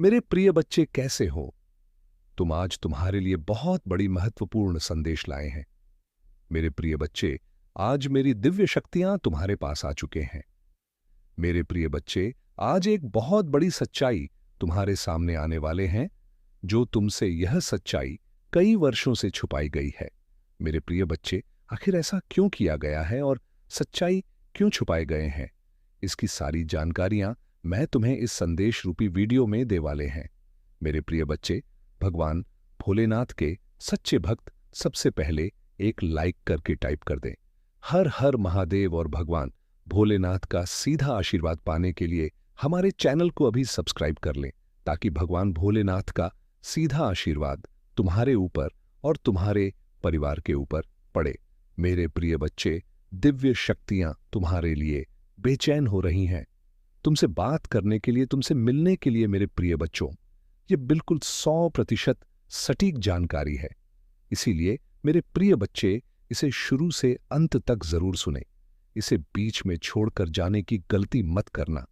मेरे प्रिय बच्चे कैसे हो? तुम आज तुम्हारे लिए बहुत बड़ी महत्वपूर्ण संदेश लाए हैं। मेरे प्रिय बच्चे, आज मेरी दिव्य शक्तियां तुम्हारे पास आ चुके हैं। मेरे प्रिय बच्चे, आज एक बहुत बड़ी सच्चाई तुम्हारे सामने आने वाले हैं, जो तुमसे यह सच्चाई कई वर्षों से छुपाई गई है। मेरे प्रिय बच्चे, आखिर ऐसा क्यों किया गया है और सच्चाई क्यों छुपाए गए हैं? इसकी सारी जानकारियां मैं तुम्हें इस संदेश रूपी वीडियो में दे वाले हैं। मेरे प्रिय बच्चे, भगवान भोलेनाथ के सच्चे भक्त सबसे पहले एक लाइक करके टाइप कर दें। हर हर महादेव और भगवान भोलेनाथ का सीधा आशीर्वाद पाने के लिए हमारे चैनल को अभी सब्सक्राइब कर लें, ताकि भगवान भोलेनाथ का सीधा आशीर्वाद तुम्हारे ऊपर और तुम्हारे परिवार के ऊपर पड़े। मेरे प्रिय बच्चे, दिव्य शक्तियां तुम्हारे लिए बेचैन हो रही हैं, तुमसे बात करने के लिए, तुमसे मिलने के लिए। मेरे प्रिय बच्चों, ये बिल्कुल 100% सटीक जानकारी है। इसीलिए मेरे प्रिय बच्चे, इसे शुरू से अंत तक जरूर सुने। इसे बीच में छोड़कर जाने की गलती मत करना,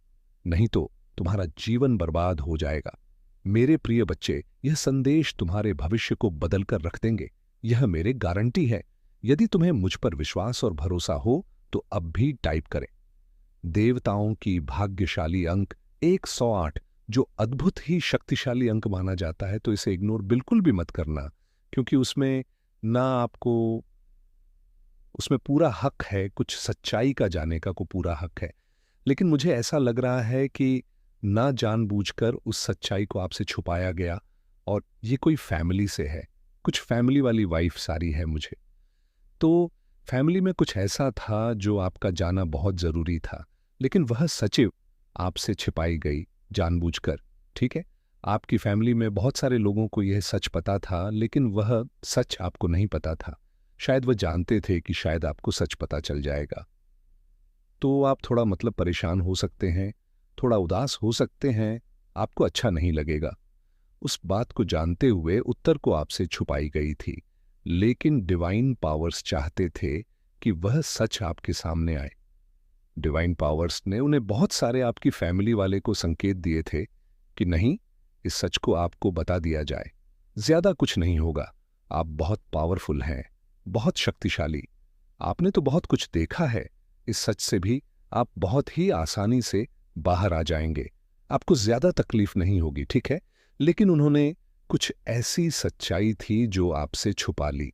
नहीं तो तुम्हारा जीवन बर्बाद हो जाएगा। मेरे प्रिय बच्चे, यह संदेश तुम्हारे भविष्य को बदलकर रख देंगे, यह मेरे गारंटी है। यदि तुम्हें मुझ पर विश्वास और भरोसा हो तो अब भी टाइप करें। देवताओं की भाग्यशाली अंक 108, जो अद्भुत ही शक्तिशाली अंक माना जाता है, तो इसे इग्नोर बिल्कुल भी मत करना, क्योंकि उसमें ना आपको उसमें पूरा हक है, कुछ सच्चाई का जाने का को पूरा हक है। लेकिन मुझे ऐसा लग रहा है कि ना जानबूझकर उस सच्चाई को आपसे छुपाया गया, और ये कोई फैमिली से है, कुछ फैमिली वाली वाइफ सारी है मुझे। तो फैमिली में कुछ ऐसा था जो आपका जाना बहुत जरूरी था, लेकिन वह सचिव आपसे छिपाई गई जानबूझकर। ठीक है, आपकी फैमिली में बहुत सारे लोगों को यह सच पता था, लेकिन वह सच आपको नहीं पता था। शायद वह जानते थे कि शायद आपको सच पता चल जाएगा। तो आप थोड़ा परेशान हो सकते हैं, थोड़ा उदास हो सकते हैं, आपको अच्छा नहीं लगेगा। उस बात को जानते हुए उत्तर को आपसे छुपाई गई थी, लेकिन डिवाइन पावर्स चाहते थे कि वह सच आपके सामने आए। डिवाइन पावर्स ने उन्हें बहुत सारे आपकी फैमिली वाले को संकेत दिए थे कि नहीं, इस सच को आपको बता दिया जाए। ज्यादा कुछ नहीं होगा, आप बहुत पावरफुल हैं, बहुत शक्तिशाली। आपने तो बहुत कुछ देखा है, इस सच से भी आप बहुत ही आसानी से बाहर आ जाएंगे, आपको ज्यादा तकलीफ नहीं होगी। ठीक है, लेकिन उन्होंने कुछ ऐसी सच्चाई थी जो आपसे छुपा ली।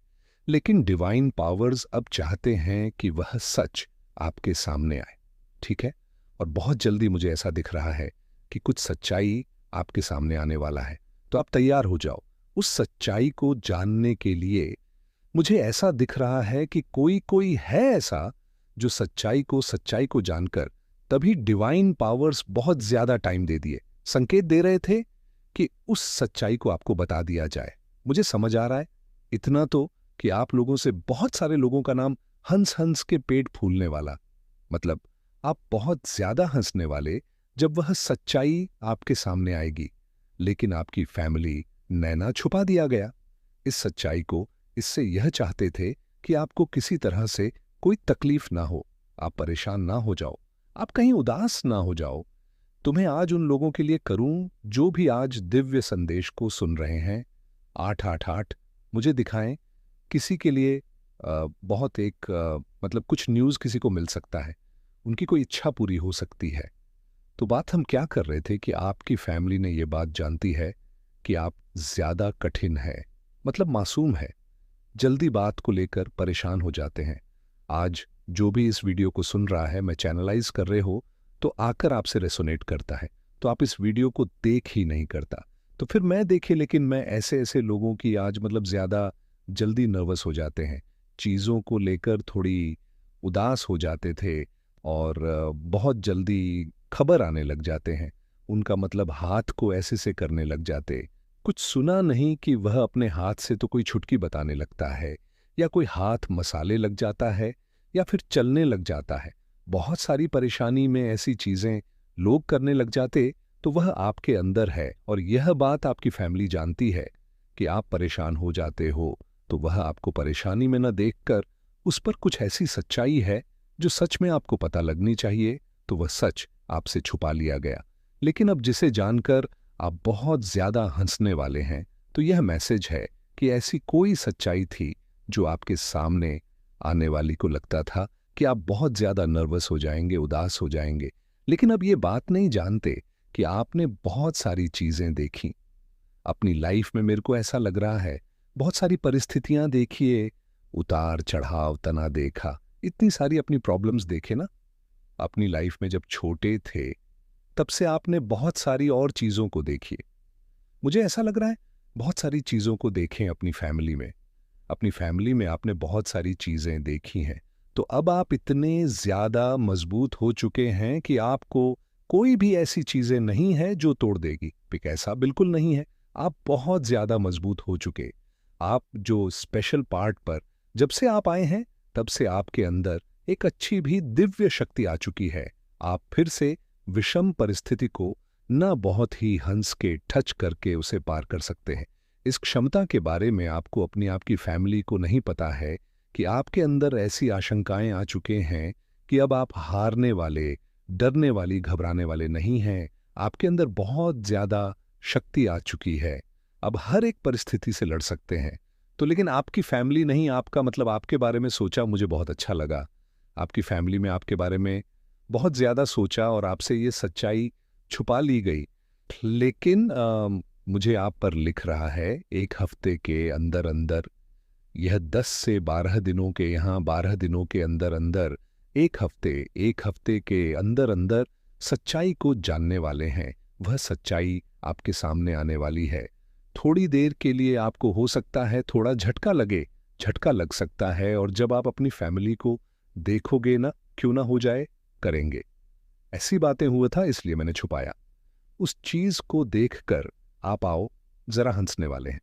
लेकिन डिवाइन पावर्स अब चाहते हैं कि वह सच आपके सामने आए। ठीक है, और बहुत जल्दी मुझे ऐसा दिख रहा है कि कुछ सच्चाई आपके सामने आने वाला है, तो आप तैयार हो जाओ उस सच्चाई को जानने के लिए। मुझे ऐसा दिख रहा है कि कोई कोई है ऐसा जो सच्चाई को जानकर तभी डिवाइन पावर्स बहुत ज्यादा टाइम दे दिए, संकेत दे रहे थे कि उस सच्चाई को आपको बता दिया जाए। मुझे समझ आ रहा है इतना तो, कि आप लोगों से बहुत सारे लोगों का नाम हंस हंस के पेट फूलने वाला, मतलब आप बहुत ज्यादा हंसने वाले जब वह सच्चाई आपके सामने आएगी। लेकिन आपकी फैमिली नैना छुपा दिया गया इस सच्चाई को। इससे यह चाहते थे कि आपको किसी तरह से कोई तकलीफ ना हो, आप परेशान ना हो जाओ, आप कहीं उदास ना हो जाओ। तुम्हें आज उन लोगों के लिए करूं जो भी आज दिव्य संदेश को सुन रहे हैं। 888 मुझे दिखाएं, किसी के लिए बहुत एक कुछ न्यूज़ किसी को मिल सकता है, उनकी कोई इच्छा पूरी हो सकती है। तो बात हम क्या कर रहे थे कि आपकी फैमिली ने ये बात जानती है कि आप ज्यादा कठिन है, मासूम है, जल्दी बात को लेकर परेशान हो जाते हैं। आज जो भी इस वीडियो को सुन रहा है, मैं चैनलाइज कर रहे हो तो आकर आपसे रेसोनेट करता है, तो आप इस वीडियो को देख ही नहीं करता। तो फिर मैं देखे, लेकिन मैं ऐसे ऐसे लोगों की आज ज्यादा जल्दी नर्वस हो जाते हैं, चीज़ों को लेकर थोड़ी उदास हो जाते थे, और बहुत जल्दी खबर आने लग जाते हैं। उनका हाथ को ऐसे से करने लग जाते। कुछ सुना नहीं कि वह अपने हाथ से तो कोई छुटकी बताने लगता है, या कोई हाथ मसाले लग जाता है, या फिर चलने लग जाता है। बहुत सारी परेशानी में ऐसी चीजें लोग करने लग जाते, तो वह आपके अंदर है, और यह बात आपकी फैमिली जानती है कि आप परेशान हो जाते हो। तो वह आपको परेशानी में न देखकर उस पर कुछ ऐसी सच्चाई है जो सच में आपको पता लगनी चाहिए, तो वह सच आपसे छुपा लिया गया। लेकिन अब जिसे जानकर आप बहुत ज़्यादा हंसने वाले हैं, तो यह मैसेज है कि ऐसी कोई सच्चाई थी जो आपके सामने आने वाली को लगता था कि आप बहुत ज़्यादा नर्वस हो जाएंगे, उदास हो जाएंगे। लेकिन अब ये बात नहीं जानते कि आपने बहुत सारी चीज़ें देखी अपनी लाइफ में। मेरे को ऐसा लग रहा है बहुत सारी परिस्थितियां देखिए, उतार चढ़ाव तना देखा, इतनी सारी अपनी प्रॉब्लम्स देखे ना अपनी लाइफ में। जब छोटे थे तब से आपने बहुत सारी और चीज़ों को देखिए। मुझे ऐसा लग रहा है बहुत सारी चीज़ों को देखें अपनी फैमिली में। अपनी फैमिली में आपने बहुत सारी चीज़ें देखी हैं, तो अब आप इतने ज़्यादा मजबूत हो चुके हैं कि आपको कोई भी ऐसी चीज़ें नहीं है जो तोड़ देगी। पिक ऐसा बिल्कुल नहीं है। आप बहुत ज़्यादा मजबूत हो चुके। आप जो स्पेशल पार्ट पर जब से आप आए हैं तब से आपके अंदर एक अच्छी भी दिव्य शक्ति आ चुकी है। आप फिर से विषम परिस्थिति को न बहुत ही हंस के टच करके उसे पार कर सकते हैं। इस क्षमता के बारे में आपको अपनी आपकी फैमिली को नहीं पता है कि आपके अंदर ऐसी आशंकाएं आ चुके हैं कि अब आप हारने वाले, डरने वाली, घबराने वाले नहीं हैं। आपके अंदर बहुत ज्यादा शक्ति आ चुकी है। अब हर एक परिस्थिति से लड़ सकते हैं। तो लेकिन आपकी फैमिली नहीं, आपका मतलब आपके बारे में सोचा, मुझे बहुत अच्छा लगा। आपकी फैमिली में आपके बारे में बहुत ज्यादा सोचा और आपसे ये सच्चाई छुपा ली गई। लेकिन मुझे आप पर लिख रहा है 1 हफ्ते के अंदर अंदर, यह 10 से 12 दिनों के, यहाँ 12 दिनों के अंदर अंदर 1 हफ्ते के अंदर अंदर सच्चाई को जानने वाले हैं। वह सच्चाई आपके सामने आने वाली है। थोड़ी देर के लिए आपको हो सकता है थोड़ा झटका लगे, झटका लग सकता है। और जब आप अपनी फैमिली को देखोगे ना, क्यों ना हो जाए, करेंगे। ऐसी बातें हुआ था इसलिए मैंने छुपाया। उस चीज को देखकर आप आओ, जरा हंसने वाले हैं।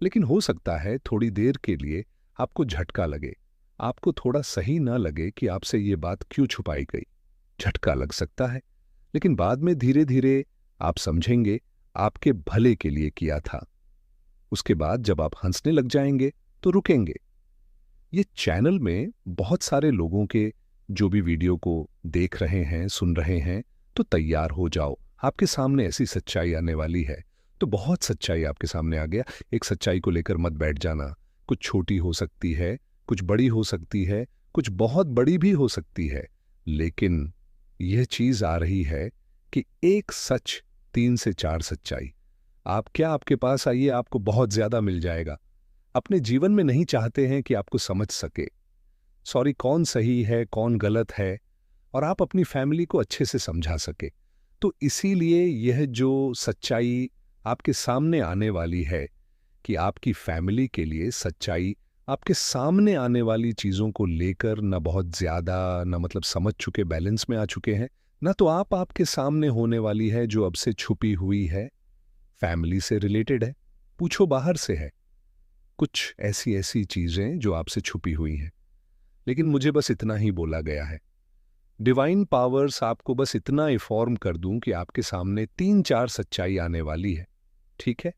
लेकिन हो सकता है थोड़ी देर के लिए आपको झटका लगे, आपको थोड़ा सही ना लगे कि आपसे ये बात क्यों छुपाई गई। झटका लग सकता है, लेकिन बाद में धीरे धीरे आप समझेंगे आपके भले के लिए किया था। उसके बाद जब आप हंसने लग जाएंगे तो रुकेंगे। ये चैनल में बहुत सारे लोगों के जो भी वीडियो को देख रहे हैं, सुन रहे हैं, तो तैयार हो जाओ, आपके सामने ऐसी सच्चाई आने वाली है। तो बहुत सच्चाई आपके सामने आ गया। एक सच्चाई को लेकर मत बैठ जाना। कुछ छोटी हो सकती है, कुछ बड़ी हो सकती है, कुछ बहुत बड़ी भी हो सकती है। लेकिन यह चीज आ रही है कि एक सच, 3 से 4 सच्चाई। आप क्या, आपके पास आइए, आपको बहुत ज्यादा मिल जाएगा। अपने जीवन में नहीं चाहते हैं कि आपको समझ सके, सॉरी, कौन सही है कौन गलत है, और आप अपनी फैमिली को अच्छे से समझा सके। तो इसीलिए यह जो सच्चाई आपके सामने आने वाली है कि आपकी फैमिली के लिए सच्चाई आपके सामने आने वाली चीजों को लेकर न बहुत ज्यादा, न मतलब समझ चुके, बैलेंस में आ चुके हैं, न तो आप आपके सामने होने वाली है जो अब से छुपी हुई है, फैमिली से रिलेटेड है, पूछो बाहर से है। कुछ ऐसी ऐसी चीजें जो आपसे छुपी हुई हैं। लेकिन मुझे बस इतना ही बोला गया है। डिवाइन पावर्स आपको बस इतना इन्फॉर्म कर दूं कि आपके सामने 3 4 सच्चाई आने वाली है। ठीक है,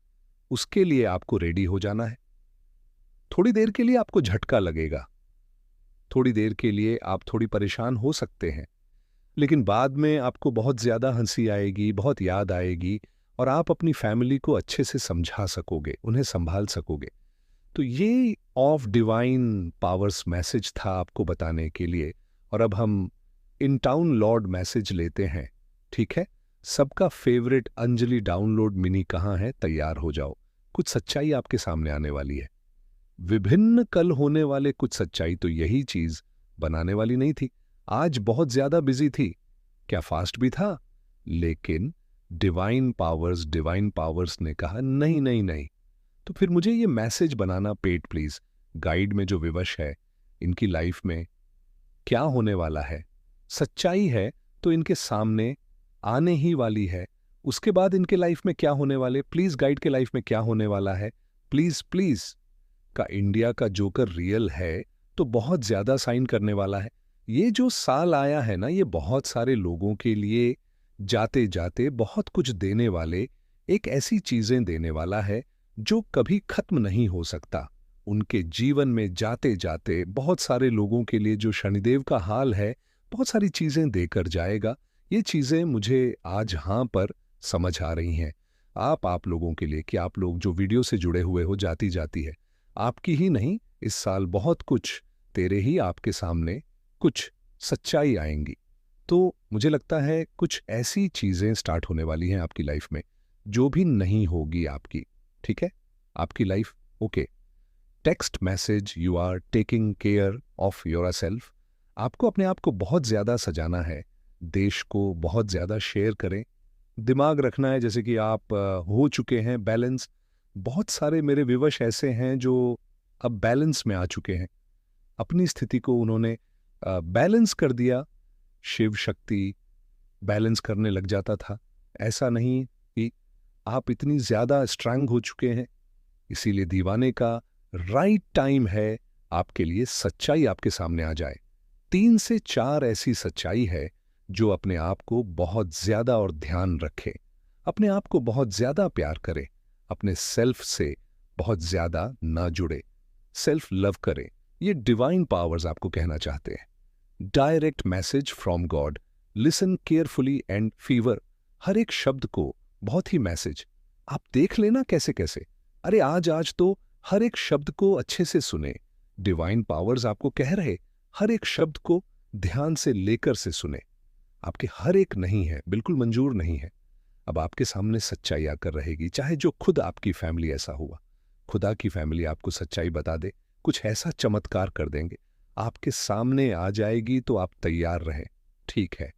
उसके लिए आपको रेडी हो जाना है। थोड़ी देर के लिए आपको झटका लगेगा, थोड़ी देर के लिए आप थोड़ी परेशान हो सकते हैं, लेकिन बाद में आपको बहुत ज्यादा हंसी आएगी, बहुत याद आएगी, और आप अपनी फैमिली को अच्छे से समझा सकोगे, उन्हें संभाल सकोगे। तो ये ऑफ डिवाइन पावर्स मैसेज था आपको बताने के लिए। और अब हम इन टाउन लॉर्ड मैसेज लेते हैं। ठीक है, सबका फेवरेट अंजलि डाउनलोड मिनी कहाँ है, तैयार हो जाओ। कुछ सच्चाई आपके सामने आने वाली है। विभिन्न कल होने वाले कुछ सच्चाई, तो यही चीज बनाने वाली नहीं थी। आज बहुत ज्यादा बिजी थी, क्या फास्ट भी था, लेकिन डिवाइन पावर्स ने कहा नहीं नहीं नहीं। तो फिर मुझे ये message banana paid please. Guide में जो विवश है, इनकी लाइफ में क्या होने वाला है, सच्चाई है तो इनके सामने आने ही वाली है। उसके बाद इनके लाइफ में क्या होने वाले, प्लीज गाइड के लाइफ में क्या होने वाला है, प्लीज प्लीज। का इंडिया का जोकर रियल है तो बहुत ज्यादा साइन करने वाला है। ये जो साल आया है ना, ये बहुत सारे लोगों के लिए जाते जाते बहुत कुछ देने वाले, एक ऐसी चीजें देने वाला है जो कभी खत्म नहीं हो सकता। उनके जीवन में जाते जाते बहुत सारे लोगों के लिए जो शनिदेव का हाल है, बहुत सारी चीजें देकर जाएगा। ये चीजें मुझे आज हाँ पर समझ आ रही हैं। आप लोगों के लिए कि आप लोग जो वीडियो से जुड़े हुए हो, जाती जाती है आपकी ही नहीं, इस साल बहुत कुछ तेरे ही आपके सामने कुछ सच्चाई आएंगी। तो मुझे लगता है कुछ ऐसी चीज़ें स्टार्ट होने वाली हैं आपकी लाइफ में जो भी नहीं होगी आपकी। ठीक है, आपकी life okay. Text message, you are taking care of yourself. आपको अपने आप को बहुत ज़्यादा सजाना है, देश को बहुत ज़्यादा शेयर करें, दिमाग रखना है जैसे कि आप हो चुके हैं बैलेंस। बहुत सारे मेरे विवश ऐसे हैं जो अब बैलेंस में आ चुके हैं, अपनी स्थिति को उन्होंने बैलेंस कर दिया। शिव शक्ति बैलेंस करने लग जाता था। ऐसा नहीं कि आप इतनी ज़्यादा स्ट्रांग हो चुके हैं, इसीलिए दीवाने का राइट टाइम है आपके लिए सच्चाई आपके सामने आ जाए। 3 से 4 ऐसी सच्चाई है जो अपने आप को बहुत ज्यादा और ध्यान रखे, अपने आप को बहुत ज्यादा प्यार करे, अपने सेल्फ से बहुत ज्यादा ना जुड़े, सेल्फ लव करे। ये डिवाइन पावर्स आपको कहना चाहते हैं। Direct message from God, listen carefully and fever. हर एक शब्द को बहुत ही मैसेज आप देख लेना कैसे कैसे। अरे आज आज तो हर एक शब्द को अच्छे से सुने। डिवाइन पावर्स आपको कह रहे हर एक शब्द को ध्यान से लेकर से सुने। आपके हर एक नहीं है, बिल्कुल मंजूर नहीं है। अब आपके सामने सच्चाई आकर रहेगी, चाहे जो खुद आपकी फैमिली ऐसा हुआ, खुदा की फैमिली आपको सच्चाई बता दे, कुछ ऐसा चमत्कार कर देंगे, आपके सामने आ जाएगी तो आप तैयार रहें। ठीक है,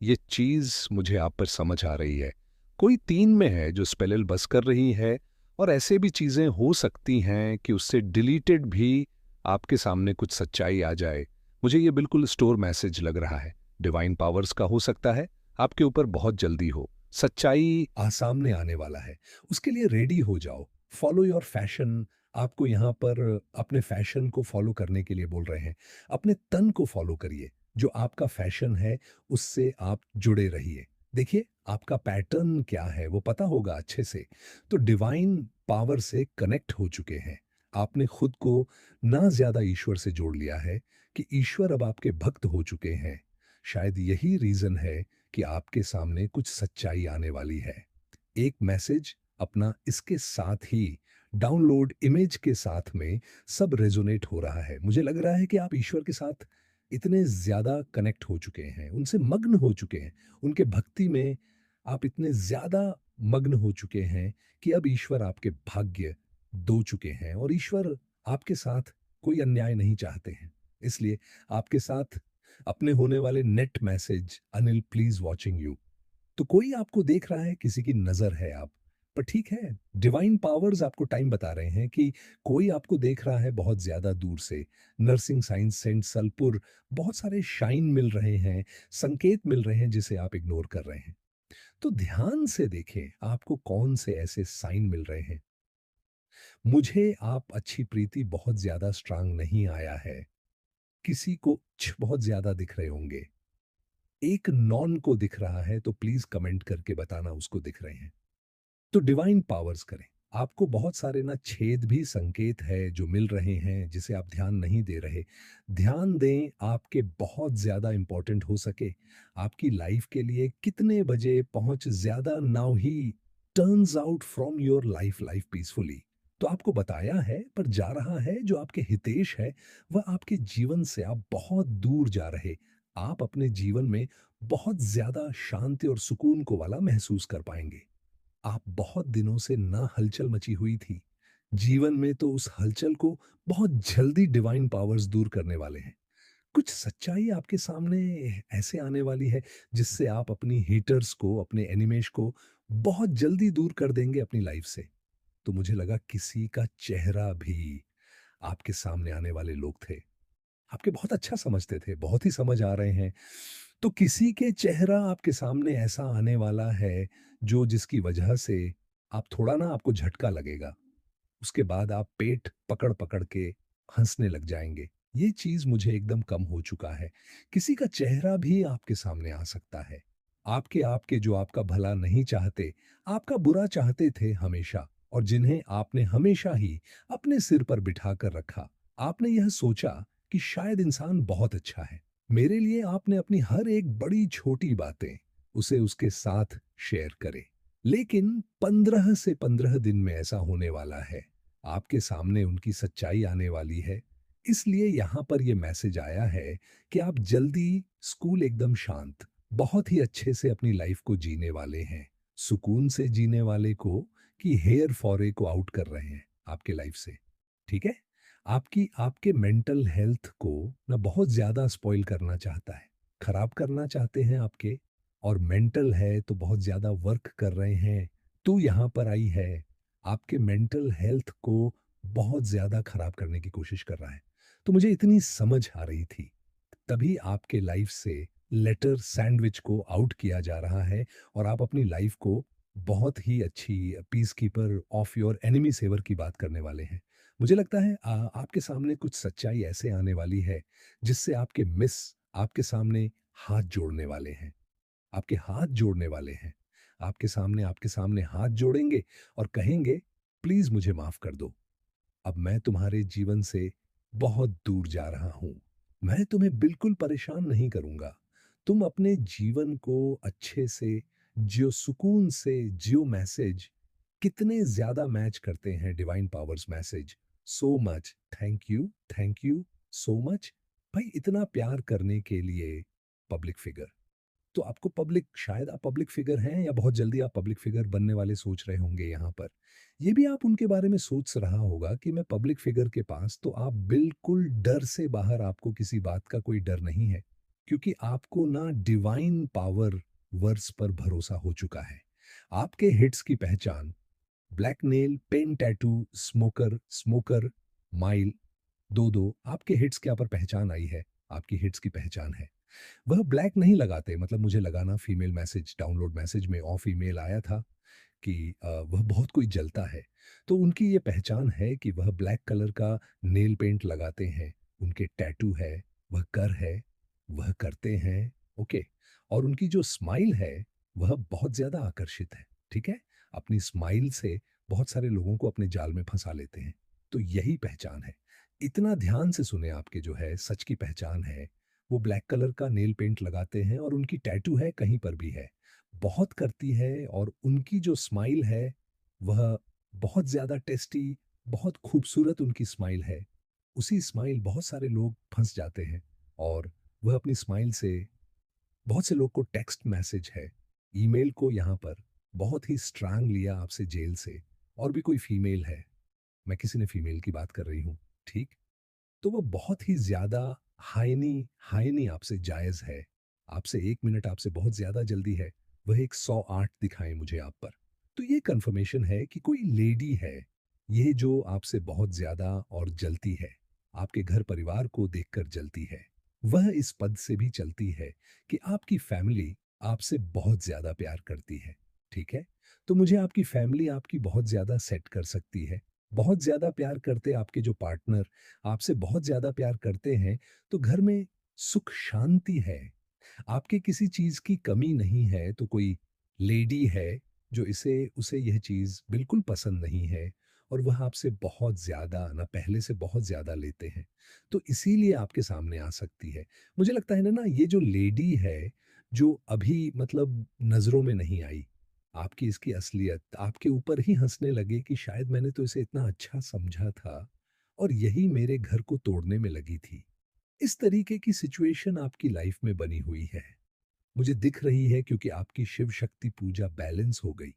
ये चीज मुझे आप पर समझ आ रही है। कोई 3 में है जो स्पेलिल बस कर रही है, और ऐसे भी चीजें हो सकती हैं कि उससे डिलीटेड भी आपके सामने कुछ सच्चाई आ जाए। मुझे ये बिल्कुल स्टोर मैसेज लग रहा है, डिवाइन पावर्स का हो सकता है आपके ऊपर बहुत जल्दी हो। सच्चाई सामने आने वाला है, उसके लिए रेडी हो जाओ। Follow your fashion. आपको यहाँ पर अपने फैशन को फॉलो करने के लिए बोल रहे हैं। अपने तन को फॉलो करिए, जो आपका फैशन है उससे आप जुड़े रहिए। देखिए आपका पैटर्न क्या है वो पता होगा अच्छे से। तो डिवाइन पावर से कनेक्ट हो चुके हैं, आपने खुद को ना ज्यादा ईश्वर से जोड़ लिया है कि ईश्वर अब आपके भक्त हो चुके हैं। शायद यही रीजन है कि आपके सामने कुछ सच्चाई आने वाली है। एक मैसेज अपना इसके साथ ही डाउनलोड इमेज के साथ में सब रेजोनेट हो रहा है। मुझे लग रहा है कि आप ईश्वर के साथ इतने ज्यादा कनेक्ट हो चुके हैं, उनसे मग्न हो चुके हैं, उनके भक्ति में आप इतने ज्यादा मग्न हो चुके हैं कि अब ईश्वर आपके भाग्य दो चुके हैं, और ईश्वर आपके साथ कोई अन्याय नहीं चाहते हैं। इसलिए आपके साथ अपने होने वाले net message, Anil please watching you. तो कोई आपको देख रहा है, किसी की नजर है आप पर। ठीक है, डिवाइन पावर्स आपको टाइम बता रहे हैं कि कोई आपको देख रहा है बहुत ज्यादा दूर से। नर्सिंग साइंस सेंट सलपुर, बहुत सारे शाइन मिल रहे हैं, संकेत मिल रहे हैं जिसे आप इग्नोर कर रहे हैं। तो ध्यान से देखें आपको कौन से ऐसे साइन मिल रहे हैं। मुझे आप अच्छी प्रीति बहुत ज्यादा स्ट्रांग नहीं आया है। किसी को बहुत ज्यादा दिख रहे होंगे। एक नॉन को दिख रहा है तो प्लीज कमेंट करके बताना उसको दिख रहे हैं। तो डिवाइन पावर्स करें। आपको बहुत सारे ना छेद भी संकेत है जो मिल रहे हैं जिसे आप ध्यान नहीं दे रहे। ध्यान दें, आपके बहुत ज्यादा इंपॉर्टेंट हो सके आपकी लाइफ के लिए कितने बजे पहुंच ज्यादा now he turns out from your life life peacefully. तो आपको बताया है पर जा रहा है जो आपके हितेश है, वह आपके जीवन से आप बहुत दूर जा रहे। आप अपने जीवन में बहुत ज्यादा शांति और सुकून को वाला महसूस कर पाएंगे। आप बहुत दिनों से ना हलचल मची हुई थी जीवन में, तो उस हलचल को बहुत जल्दी डिवाइन पावर्स दूर करने वाले हैं। कुछ सच्चाई आपके सामने ऐसे आने वाली है जिससे आप अपनी हेटर्स को, अपने एनिमेश को बहुत जल्दी दूर कर देंगे अपनी लाइफ से। तो मुझे लगा किसी का चेहरा भी आपके सामने आने वाले लोग थे, आपके बहुत अच्छा समझते थे, बहुत ही समझ आ रहे हैं। तो किसी के चेहरा आपके सामने ऐसा आने वाला है जो जिसकी वजह से आप थोड़ा ना आपको झटका लगेगा। उसके बाद आप पेट पकड़ पकड़ के हंसने लग जाएंगे। ये चीज मुझे एकदम कम हो चुका है। किसी का चेहरा भी आपके सामने आ सकता है। आपके आपके जो आपका भला नहीं चाहते, आपका बुरा चाहते थे हमेशा, और जिन्हें आपने हमेशा ही अपने सिर पर बिठा कर रखा। आपने यह सोचा कि शायद इंसान बहुत अच्छा है। मेरे लिए आपने अपनी हर एक बड़ी छोटी बातें उसे उसके साथ शेयर करे। लेकिन 15 से 15 दिन में ऐसा होने वाला है। आपके सामने उनकी सच्चाई आने वाली है। इसलिए यहाँ पर ये मैसेज आया है कि आप जल्दी स्कूल एकदम शांत, बहुत ही अच्छे से अपनी लाइफ को जीने वाले हैं। सुकून से जीने वाले को कि हेयर फॉरे को आउट कर रहे हैं आपके लाइफ से। ठीक है? आपकी आपके मेंटल हेल्थ को ना बहुत ज़्यादा स्पॉइल करना चाहता है, खराब करना चाहते हैं आपके, और मेंटल है तो बहुत ज़्यादा वर्क कर रहे हैं। तो यहाँ पर आई है, आपके मेंटल हेल्थ को बहुत ज़्यादा खराब करने की कोशिश कर रहा है। तो मुझे इतनी समझ आ रही थी, तभी आपके लाइफ से लेटर सैंडविच को आउट किया जा रहा है और आप अपनी लाइफ को बहुत ही अच्छी peace keeper of your enemy saver की बात करने वाले हैं। मुझे लगता है आपके सामने कुछ सच्चाई ऐसे आने वाली है जिससे आपके सामने हाथ जोड़ने वाले हैं। आपके हाथ जोड़ने वाले हैं। आपके सामने हाथ जोड़ेंगे और कहेंगे, प्लीज मुझे माफ कर दो। अब मैं तुम्हारे जीवन से बहुत दूर जा रहा हूँ। मैं तुम्हें बिल्कुल परेशान नहीं करूँगा। तुम अपने जीवन को अच्छे से जियो, सुकून से जियो। मैसेज कितने ज़्यादा मैच करते हैं divine powers message. So much, thank you so much. भाई इतना प्यार करने के लिए पब्लिक फिगर। तो आपको पब्लिक, शायद आप पब्लिक फिगर हैं या बहुत जल्दी आप पब्लिक फिगर बनने वाले सोच रहे होंगे यहाँ पर। ये भी आप उनके बारे में सोच रहा होगा कि मैं पब्लिक फिगर के पास, तो आप बिल्कुल डर से बाहर, आपको किसी बात का कोई डर नहीं है। क्योंकि आपको ना डिवाइन पावर वर्स पर भरोसा हो चुका है। आपके हिट्स की पहचान black nail, pen tattoo, smoker, smoker, mile, दो दो, आपके हिट्स क्या पर पहचान आई है। आपकी हिट्स की पहचान है, वह ब्लैक नहीं लगाते। मतलब मुझे लगा ना, फीमेल मैसेज, डाउनलोड मैसेज में ऑफ ईमेल आया था कि वह बहुत कोई जलता है। तो उनकी ये पहचान है कि वह ब्लैक कलर का नेल पेंट लगाते हैं, उनके टैटू है, वह कर है, वह करते हैं। ओके। और उनकी जो स्माइल है वह बहुत ज़्यादा आकर्षित है। ठीक है? अपनी स्माइल से बहुत सारे लोगों को अपने जाल में फंसा लेते हैं। तो यही पहचान है। इतना ध्यान से सुने, आपके जो है सच की पहचान है, वो ब्लैक कलर का नेल पेंट लगाते हैं और उनकी टैटू है, कहीं पर भी है, बहुत करती है। और उनकी जो स्माइल है वह बहुत ज़्यादा टेस्टी, बहुत खूबसूरत उनकी स्माइल है। उसी स्माइल बहुत सारे लोग फंस जाते हैं। और वह अपनी स्माइल से बहुत से लोग को टेक्स्ट मैसेज है, ईमेल को यहाँ पर बहुत ही स्ट्रांग लिया आपसे जेल से। और भी कोई फीमेल है, मैं किसी ने फीमेल की बात कर रही हूँ। ठीक? तो वो बहुत ही ज़्यादा हायनी हायनी आपसे जायज़ है। आपसे 1 मिनट आपसे बहुत ज़्यादा जल्दी है। वह एक 108 दिखाएँ मुझे आप पर। तो ये कन्फर्मेशन है कि कोई लेडी है, ये जो आपसे बहुत ज़्यादा और जलती है, आपके घर परिवार को देखकर जलती है। वह इस पद से भी चलती है कि आपकी फैमिली आपसे बहुत ज़्यादा प्यार करती है। ठीक है? तो मुझे आपकी फैमिली आपकी बहुत ज़्यादा सेट कर सकती है। बहुत ज़्यादा प्यार करते आपके जो पार्टनर आपसे बहुत ज़्यादा प्यार करते हैं, तो घर में सुख शांति है। आपके किसी चीज़ की कमी नहीं है। तो कोई लेडी है जो इसे उसे यह चीज़ बिल्कुल पसंद नहीं है, और वह आपसे बहुत ज़्यादा ना, पहले से बहुत ज़्यादा लेते हैं। तो इसीलिए आपके सामने आ सकती है। मुझे लगता है ना, ये जो लेडी है, जो अभी मतलब नज़रों में नहीं आई, आपकी इसकी असलियत आपके ऊपर ही हँसने लगे कि शायद मैंने तो इसे इतना अच्छा समझा था और यही मेरे घर को तोड़ने में लगी थी। इस तरीके की सिचुएशन आपकी लाइफ में बनी हुई है। मुझे दिख रही है, क्योंकि आपकी शिव शक्ति पूजा बैलेंस हो गई।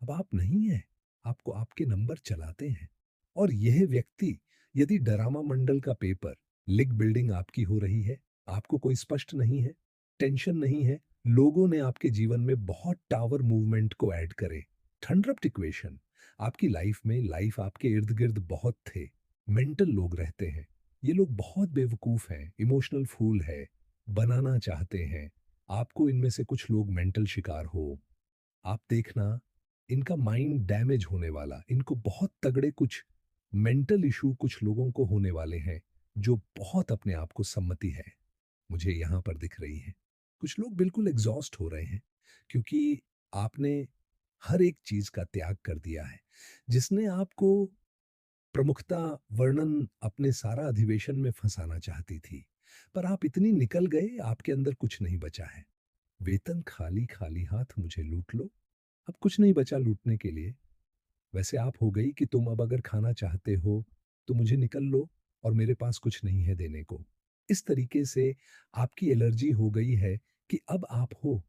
अब आप नहीं हैं, आपको आपके नंबर चलाते हैं। और यह व्यक्ति, यदि डरामा मंडल का पेपर, लिग बिल्डिंग आपकी हो रही है, आपको कोई स्पष्ट नहीं है, टेंशन नहीं है, लोगों ने आपके जीवन में बहुत टावर मूवमेंट को ऐड करे, थंडरप्ट इक्वेशन, आपकी लाइफ में, लाइफ आपके इर्द गिर्द बहुत थे, मेंटल लोग रहते हैं। ये लोग बहुत बेवकूफ हैं, इमोशनल फूल है, बनाना चाहते हैं आपको। इनमें से कुछ लोग मेंटल शिकार हो, आप देखना, इनका माइंड डैमेज होने वाला, इनको बहुत तगड़े कुछ मेंटल इशू कुछ लोगों को होने वाले हैं, जो बहुत अपने आप को सम्मति है, मुझे यहाँ पर दिख रही है। कुछ लोग बिल्कुल एग्जॉस्ट हो रहे हैं, क्योंकि आपने हर एक चीज का त्याग कर दिया है। जिसने आपको प्रमुखता वर्णन अपने सारा अधिवेशन में फंसाना चाहती थी, पर आप इतनी निकल गए, आपके अंदर कुछ नहीं बचा है। वेतन खाली खाली हाथ मुझे लूट लो, अब कुछ नहीं बचा लूटने के लिए। वैसे आप हो गई कि तुम अब अगर खाना चाहते हो तो मुझे निकल लो और मेरे पास कुछ नहीं है देने को। इस तरीके से आपकी एलर्जी हो गई है कि अब आप हो,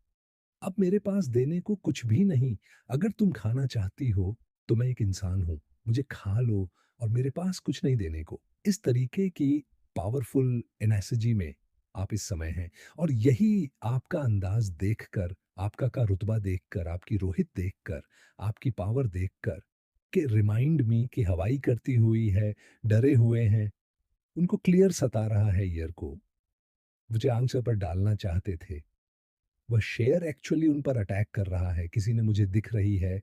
अब मेरे पास देने को कुछ भी नहीं। अगर तुम खाना चाहती हो तो मैं एक इंसान हूँ, मुझे खा लो और मेरे पास कुछ नहीं देने को। इस तरीके की पावरफुल एनर्जी में आप इस समय हैं। और यही आपका अंदाज देखकर, आपका का रुतबा देखकर, आपकी रोहित देखकर, आपकी पावर देखकर कि रिमाइंड मी कि हवाई करती हुई है, डरे हुए हैं, उनको क्लियर सता रहा है ईयर को। मुझे आंसर पर डालना चाहते थे, वह शेयर एक्चुअली उन पर अटैक कर रहा है, किसी ने मुझे दिख रही है।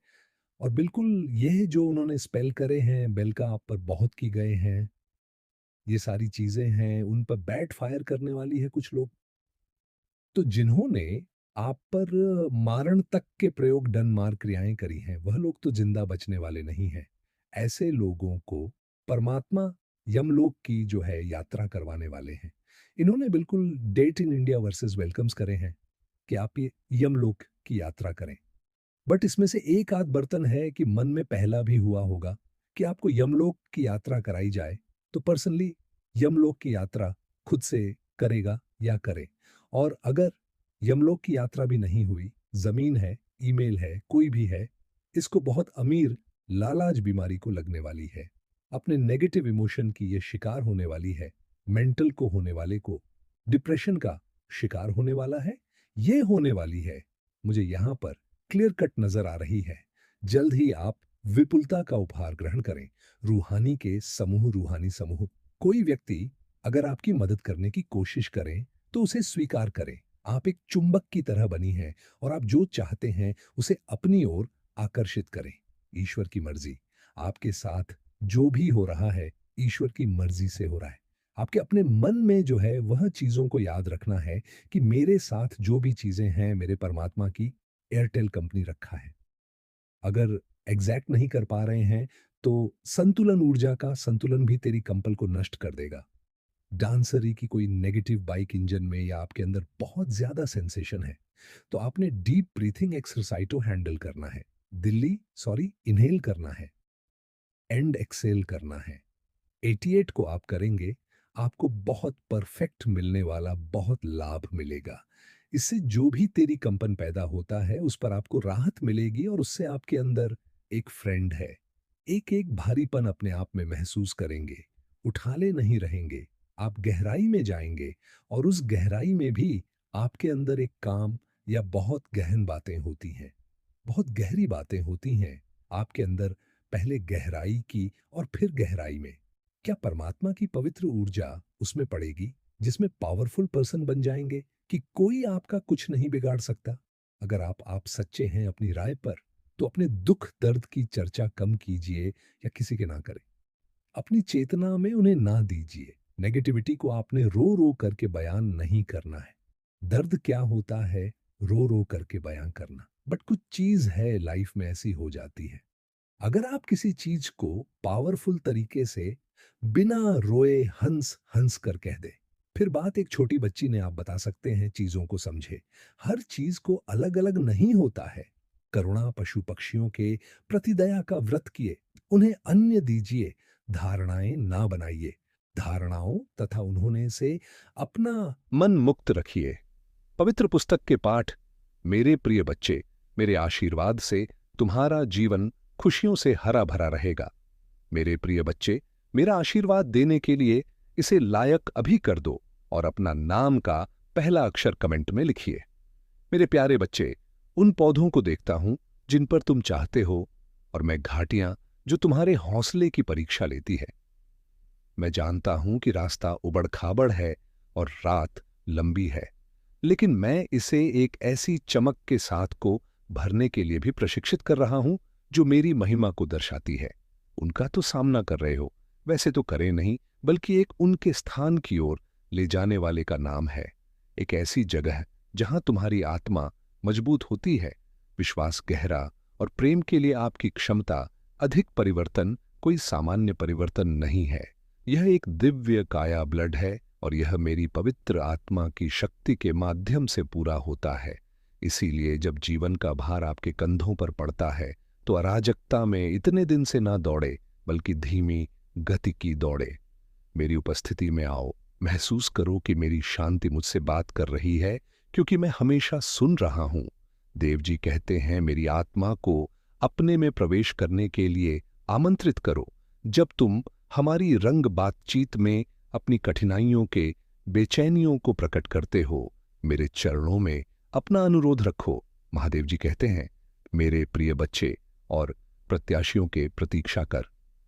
और बिल्कुल ये जो उन्होंने स्पेल करे हैं, बेल का आप पर बहुत की गए हैं, ये सारी चीज़ें हैं, उन पर बैट फायर करने वाली है कुछ लोग। तो जिन्होंने आप पर मारण तक के प्रयोग डन मार क्रियाएं करी हैं, वह लोग तो जिंदा बचने वाले नहीं हैं। ऐसे लोगों को परमात्मा यमलोक की जो है यात्रा करवाने वाले हैं। इन्होंने बिल्कुल date in India versus welcomes करे हैं कि आप ये यमलोक की यात्रा करें। बट इसमें से एक आध बर्तन है कि मन में पहला भी हुआ होगा कि आपको यमलोक की यात्रा कराई जाए, तो पर्सनली यमलोक की यात्रा खुद से करेगा या करे। और अगर यमलोक की यात्रा भी नहीं हुई, जमीन है, ईमेल है, कोई भी है, इसको बहुत अमीर लालाज बीमारी को लगने वाली है, अपने नेगेटिव इमोशन की ये शिकार होने वाली है, मेंटल को होने वाले को डिप्रेशन का शिकार होने वाला है, ये होने वाली है। मुझे यहाँ पर क्लियर कट नजर आ रही है। जल्द ही आप विपुलता का उपहार ग्रहण करें। रूहानी समूह कोई व्यक्ति अगर आपकी मदद करने की कोशिश करें तो उसे स्वीकार करें। आप एक चुंबक की तरह बनी हैं और आप जो चाहते हैं उसे अपनी ओर आकर्षित करें। ईश्वर की मर्जी आपके साथ जो भी हो रहा है, ईश्वर की मर्जी से हो रहा है। आपके अपने मन में जो है वह चीजों को याद रखना है कि मेरे साथ जो भी चीजें हैं, मेरे परमात्मा की एयरटेल कंपनी रखा है। अगर एग्जैक्ट नहीं कर पा रहे हैं तो संतुलन, ऊर्जा का संतुलन भी तेरी कंपल को नष्ट कर देगा। डांसरी की कोई नेगेटिव बाइक इंजन में या आपके अंदर बहुत ज्यादा सेंसेशन है, तो आपने डीप ब्रीथिंग एक्सरसाइज को हैंडल करना है। इनहेल करना है, एंड एक्सेल करना है। 88 को आप करेंगे, आपको बहुत परफेक्ट मिलने वाला बहुत लाभ मिलेगा। इससे जो भी तेरी कंपन पैदा होता है उस पर आपको राहत मिलेगी और उससे आपके अंदर एक फ्रेंड है। एक एक भारीपन अपने आप में महसूस करेंगे, उठाले नहीं रहेंगे, आप गहराई में जाएंगे और उस गहराई में भी आपके अंदर एक काम या बहुत गहन बातें होती हैं, बहुत गहरी बातें होती हैं आपके अंदर। पहले गहराई की और फिर गहराई में क्या परमात्मा की पवित्र ऊर्जा उसमें पड़ेगी, जिसमें पावरफुल पर्सन बन जाएंगे कि कोई आपका कुछ नहीं बिगाड़ सकता। अगर आप सच्चे हैं अपनी राय पर, तो अपने दुख दर्द की चर्चा कम कीजिए या किसी के ना करें। अपनी चेतना में उन्हें ना दीजिए। नेगेटिविटी को आपने रो रो करके बयान नहीं करना है। दर्द क्या होता है, रो रो करके बयान करना। बट कुछ चीज है लाइफ में ऐसी हो जाती है, अगर आप किसी चीज को पावरफुल तरीके से बिना रोए हंस हंस कर कह दे, फिर बात एक छोटी बच्ची ने आप बता सकते हैं, चीजों को समझे। हर चीज को अलग अलग नहीं होता है। करुणा पशु पक्षियों के प्रति दया का व्रत किए, उन्हें अन्न दीजिए, धारणाएं ना बनाइए। धारणाओं तथा उन्होंने से अपना मन मुक्त रखिए। पवित्र पुस्तक के पाठ, मेरे प्रिय बच्चे, मेरे आशीर्वाद से तुम्हारा जीवन खुशियों से हरा भरा रहेगा। मेरे प्रिय बच्चे, मेरा आशीर्वाद देने के लिए इसे लायक अभी कर दो और अपना नाम का पहला अक्षर कमेंट में लिखिए। मेरे प्यारे बच्चे, उन पौधों को देखता हूं जिन पर तुम चाहते हो, और मैं घाटियां जो तुम्हारे हौसले की परीक्षा लेती है। मैं जानता हूं कि रास्ता उबड़ खाबड़ है और रात लंबी है, लेकिन मैं इसे एक ऐसी चमक के साथ को भरने के लिए भी प्रशिक्षित कर रहा हूं जो मेरी महिमा को दर्शाती है। उनका तो सामना कर रहे हो, वैसे तो करे नहीं, बल्कि एक उनके स्थान की ओर ले जाने वाले का नाम है। एक ऐसी जगह जहां तुम्हारी आत्मा मजबूत होती है, विश्वास गहरा और प्रेम के लिए आपकी क्षमता अधिक। परिवर्तन कोई सामान्य परिवर्तन नहीं है, यह एक दिव्य काया ब्लड है और यह मेरी पवित्र आत्मा की शक्ति के माध्यम से पूरा होता है। इसीलिए जब जीवन का भार आपके कंधों पर पड़ता है तो अराजकता में इतने दिन से ना दौड़े, बल्कि धीमी गति की दौड़े। मेरी उपस्थिति में आओ, महसूस करो कि मेरी शांति मुझसे बात कर रही है, क्योंकि मैं हमेशा सुन रहा हूं। देव जी कहते हैं, मेरी आत्मा को अपने में प्रवेश करने के लिए आमंत्रित करो। जब तुम हमारी रंग बातचीत में अपनी कठिनाइयों के बेचैनियों को प्रकट करते हो, मेरे चरणों में अपना अनुरोध रखो। महादेव जी कहते हैं, मेरे प्रिय बच्चे और प्रत्याशियों के प्रतीक्षा कर।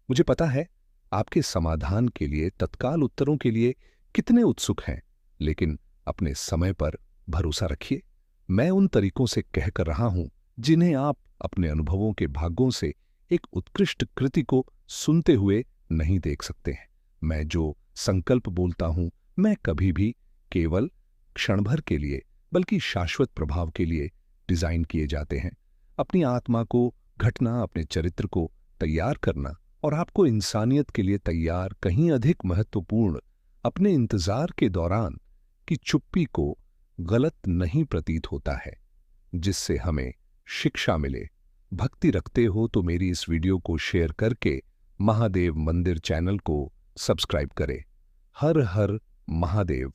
मुझे पता है आपके समाधान के लिए, तत्काल उत्तरों के लिए कितने उत्सुक हैं, लेकिन अपने समय पर भरोसा रखिए। मैं उन तरीकों से कहकर रहा हूं जिन्हें आप अपने अनुभवों के भागों से एक उत्कृष्ट कृति को सुनते हुए नहीं देख सकते हैं। मैं जो संकल्प बोलता हूं, मैं कभी भी केवल क्षण भर के लिए, बल्कि शाश्वत प्रभाव के लिए डिजाइन किए जाते हैं। अपनी आत्मा को घटना, अपने चरित्र को तैयार करना और आपको इंसानियत के लिए तैयार कहीं अधिक महत्वपूर्ण, अपने इंतजार के दौरान की चुप्पी को गलत नहीं प्रतीत होता है, जिससे हमें शिक्षा मिले। भक्ति रखते हो तो मेरी इस वीडियो को शेयर करके महादेव मंदिर चैनल को सब्सक्राइब करें। हर हर महादेव।